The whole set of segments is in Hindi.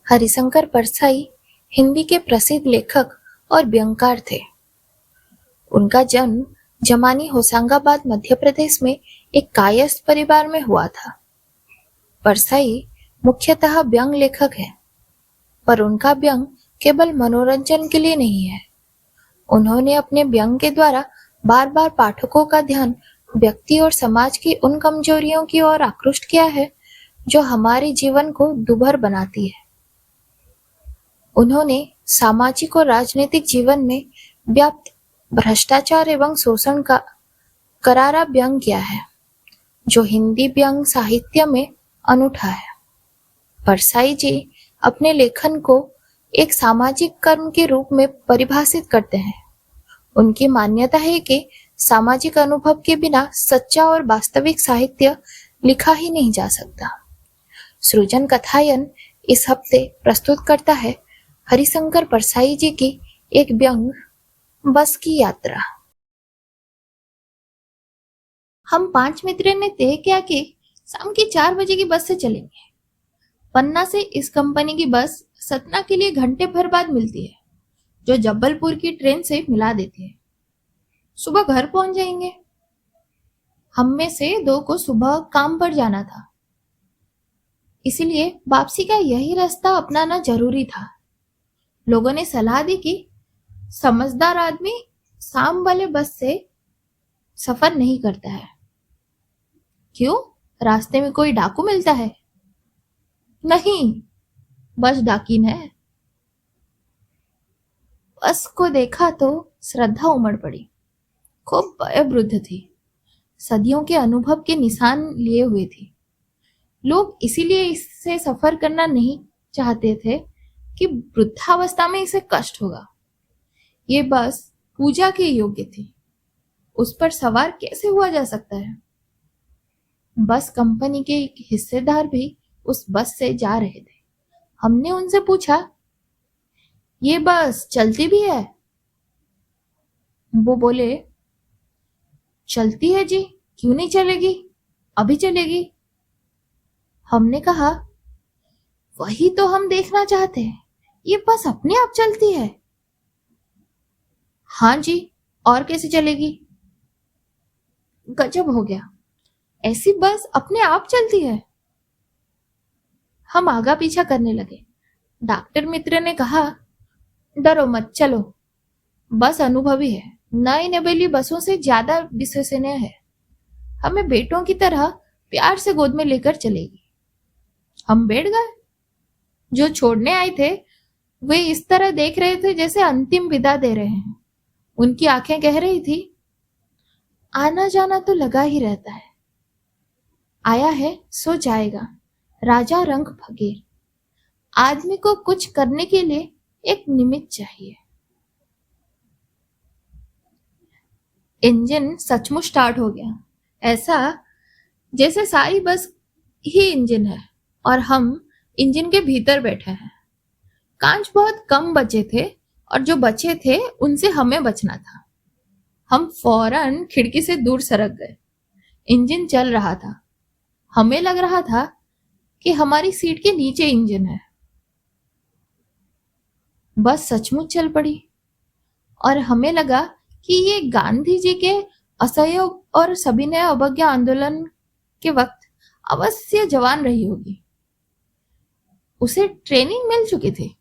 हरिशंकर परसाई हिंदी के प्रसिद्ध लेखक और व्यंगकार थे। उनका जन्म जमानी होशंगाबाद मध्य प्रदेश में एक कायस्थ परिवार में हुआ था। परसाई मुख्यतः व्यंग लेखक हैं, पर उनका व्यंग केवल मनोरंजन के लिए नहीं है। उन्होंने अपने व्यंग के द्वारा बार बार पाठकों का ध्यान व्यक्ति और समाज की उन कमजोरियों की ओर आकृष्ट किया है जो हमारे जीवन को दुभर बनाती है। उन्होंने सामाजिक और राजनीतिक जीवन में व्याप्त भ्रष्टाचार एवं शोषण का करारा व्यंग किया है, जो हिंदी व्यंग साहित्य में अनूठा है। परसाई जी अपने लेखन को एक सामाजिक कर्म के रूप में परिभाषित करते हैं। उनकी मान्यता है कि सामाजिक अनुभव के बिना सच्चा और वास्तविक साहित्य लिखा ही नहीं जा सकता। सृजन कथायन इस हफ्ते प्रस्तुत करता है हरिशंकर परसाई जी की एक व्यंग, बस की यात्रा। हम 5 मित्रों ने तय किया कि शाम की 4 बजे की बस से चलेंगे। पन्ना से इस कंपनी की बस सतना के लिए घंटे भर बाद मिलती है, जो जबलपुर की ट्रेन से मिला देती है। सुबह घर पहुंच जाएंगे। हम में से 2 को सुबह काम पर जाना था, इसलिए वापसी का यही रास्ता अपनाना जरूरी था। लोगों ने सलाह दी कि समझदार आदमी शाम वाले बस से सफर नहीं करता है। क्यों? रास्ते में कोई डाकू मिलता है? नहीं, बस डाकिन है। बस को देखा तो श्रद्धा उमड़ पड़ी। खूब वयोवृद्ध थी, सदियों के अनुभव के निशान लिए हुए थी। लोग इसीलिए इससे सफर करना नहीं चाहते थे कि वृद्धावस्था में इसे कष्ट होगा। ये बस पूजा के योग्य थी, उस पर सवार कैसे हुआ जा सकता है? बस कंपनी के एक हिस्सेदार भी उस बस से जा रहे थे। हमने उनसे पूछा, ये बस चलती भी है? वो बोले, चलती है जी, क्यों नहीं चलेगी, अभी चलेगी। हमने कहा, वही तो हम देखना चाहते हैं, ये बस अपने आप चलती है? हाँ जी, और कैसे चलेगी? गजब हो गया, ऐसी बस अपने आप चलती है। हम आगा पीछा करने लगे। डॉक्टर मित्र ने कहा, डरो मत, चलो, बस अनुभवी है, नई नवेली बसों से ज्यादा विश्वसनीय है, हमें बेटों की तरह प्यार से गोद में लेकर चलेगी। हम बैठ गए। जो छोड़ने आए थे वे इस तरह देख रहे थे जैसे अंतिम विदा दे रहे हैं। उनकी आंखें कह रही थी, आना जाना तो लगा ही रहता है, आया है सो जाएगा, राजा रंग फकीर। आदमी को कुछ करने के लिए एक निमित्त चाहिए। इंजन सचमुच स्टार्ट हो गया, ऐसा जैसे सारी बस ही इंजन है और हम इंजन के भीतर बैठे हैं। कांच बहुत कम बचे थे और जो बचे थे उनसे हमें बचना था। हम फौरन खिड़की से दूर सरक गए। इंजन चल रहा था। हमें लग रहा था कि हमारी सीट के नीचे इंजन है। बस सचमुच चल पड़ी और हमें लगा कि ये गांधी जी के असहयोग और सविनय अवज्ञा आंदोलन के वक्त अवश्य जवान रही होगी। उसे ट्रेनिंग मिल चुकी थी।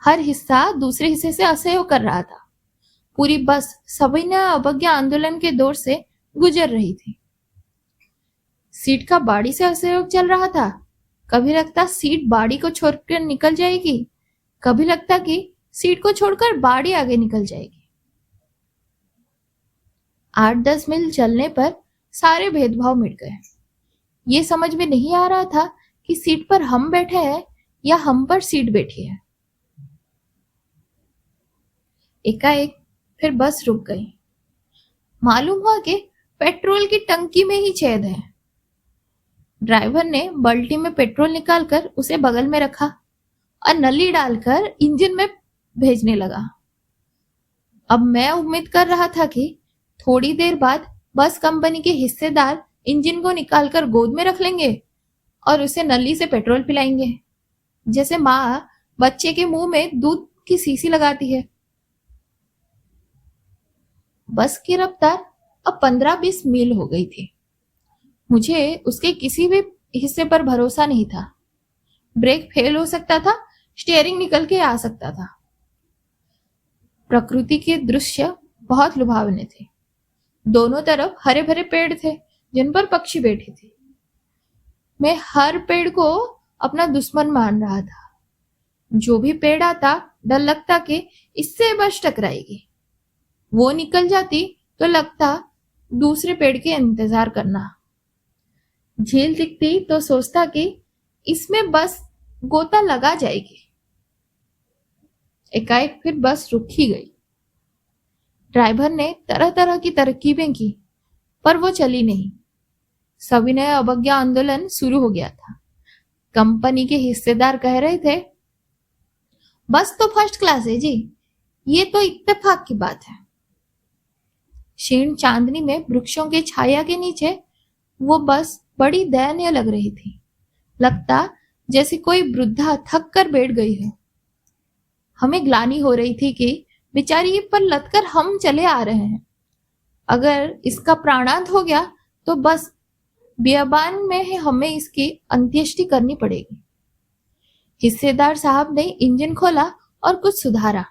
हर हिस्सा दूसरे हिस्से से असहयोग कर रहा था। पूरी बस सविनय अवज्ञा आंदोलन के दौर से गुजर रही थी। सीट का बाड़ी से असहयोग चल रहा था। कभी लगता सीट बाड़ी को छोड़कर निकल जाएगी, कभी लगता कि सीट को छोड़कर बाड़ी आगे निकल जाएगी। 8-10 मील चलने पर सारे भेदभाव मिट गए। ये समझ में नहीं आ रहा था कि सीट पर हम बैठे हैं या हम पर सीट बैठी है। एकाएक फिर बस रुक गई। मालूम हुआ कि पेट्रोल की टंकी में ही छेद है। ड्राइवर ने बाल्टी में पेट्रोल निकालकर उसे बगल में रखा और नली डालकर इंजन में भेजने लगा। अब मैं उम्मीद कर रहा था कि थोड़ी देर बाद बस कंपनी के हिस्सेदार इंजन को निकालकर गोद में रख लेंगे और उसे नली से पेट्रोल पिलाएंगे। जैसे माँ बच्चे के मुंह में दूध की शीशी लगाती है। बस की रफ्तार अब 15-20 मील हो गई थी। मुझे उसके किसी भी हिस्से पर भरोसा नहीं था। ब्रेक फेल हो सकता था, स्टीयरिंग निकल के आ सकता था। प्रकृति के दृश्य बहुत लुभावने थे। दोनों तरफ हरे भरे पेड़ थे जिन पर पक्षी बैठे थे। मैं हर पेड़ को अपना दुश्मन मान रहा था। जो भी पेड़ आता डर लगता कि इससे बस टकराएगी। वो निकल जाती तो लगता दूसरे पेड़ के इंतजार करना। झील दिखती तो सोचता कि इसमें बस गोता लगा जाएगी। एकाएक फिर बस रुक ही गई। ड्राइवर ने तरह तरह की तरकीबें की, पर वो चली नहीं। सविनय अवज्ञा आंदोलन शुरू हो गया था। कंपनी के हिस्सेदार कह रहे थे, बस तो फर्स्ट क्लास है जी, ये तो इत्तेफाक की बात है। क्षीण चांदनी में वृक्षों के छाया के नीचे वो बस बड़ी दयनीय लग रही थी। लगता जैसे कोई वृद्धा थक कर बैठ गई है। हमें ग्लानि हो रही थी कि बेचारी पर लदकर हम चले आ रहे हैं। अगर इसका प्राणांत हो गया तो बस बियाबान में हमें इसकी अंत्येष्टि करनी पड़ेगी। हिस्सेदार साहब ने इंजन खोला और कुछ सुधारा।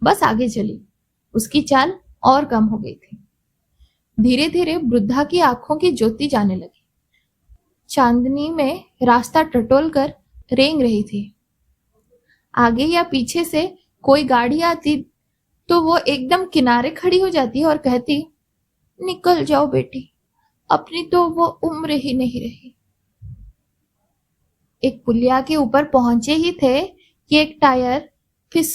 बस आगे चली। उसकी चाल और कम हो गई थी। धीरे धीरे वृद्धा की आंखों की ज्योति जाने लगी। चांदनी में रास्ता टटोल कर रेंग रही थी। आगे या पीछे से कोई गाड़ी आती तो वो एकदम किनारे खड़ी हो जाती और कहती, निकल जाओ बेटी, अपनी तो वो उम्र ही नहीं रही। एक पुलिया के ऊपर पहुंचे ही थे कि एक टायर फिस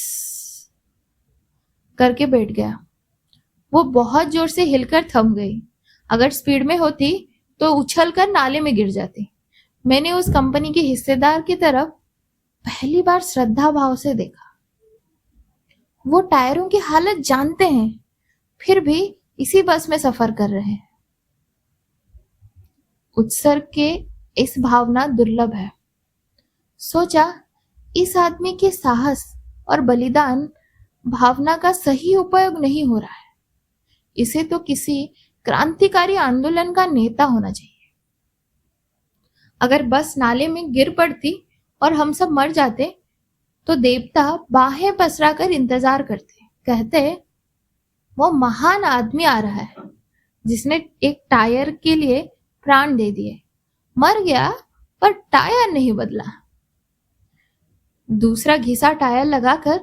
करके बैठ गया। वो बहुत जोर से हिलकर थम गई। अगर स्पीड में होती तो उछलकर नाले में गिर जाती। मैंने उस कंपनी के हिस्सेदार की तरफ पहली बार श्रद्धा भाव से देखा। वो टायरों की हालत जानते हैं, फिर भी इसी बस में सफर कर रहे हैं। उत्सर्ग के इस भावना दुर्लभ है। सोचा, इस आदमी के साहस और बलिदान भावना का सही उपयोग नहीं हो रहा है। इसे तो किसी क्रांतिकारी आंदोलन का नेता होना चाहिए। अगर बस नाले में गिर पड़ती और हम सब मर जाते तो देवता बाहें पसरा कर इंतजार करते, कहते, वो महान आदमी आ रहा है जिसने एक टायर के लिए प्राण दे दिए। मर गया पर टायर नहीं बदला। दूसरा घिसा टायर लगाकर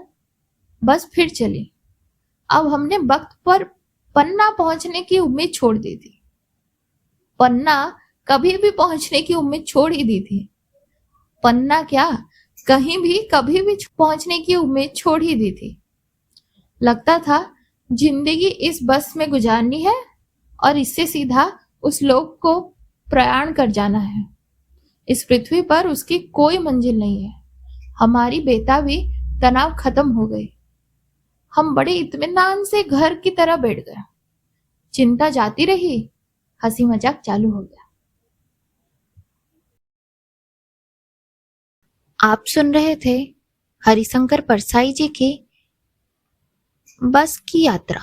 बस फिर चली। अब हमने वक्त पर पन्ना पहुंचने की उम्मीद छोड़ दी थी। पन्ना कभी भी पहुंचने की उम्मीद छोड़ ही दी थी। पन्ना क्या, कहीं भी कभी भी पहुंचने की उम्मीद छोड़ ही दी थी। लगता था जिंदगी इस बस में गुजारनी है और इससे सीधा उस लोक को प्रयाण कर जाना है। इस पृथ्वी पर उसकी कोई मंजिल नहीं है। हमारी बेताबी तनाव खत्म हो गई। हम बड़े इत्मीनान से घर की तरह बैठ गए। चिंता जाती रही, हंसी मजाक चालू हो गया। आप सुन रहे थे हरिशंकर परसाई जी की बस की यात्रा।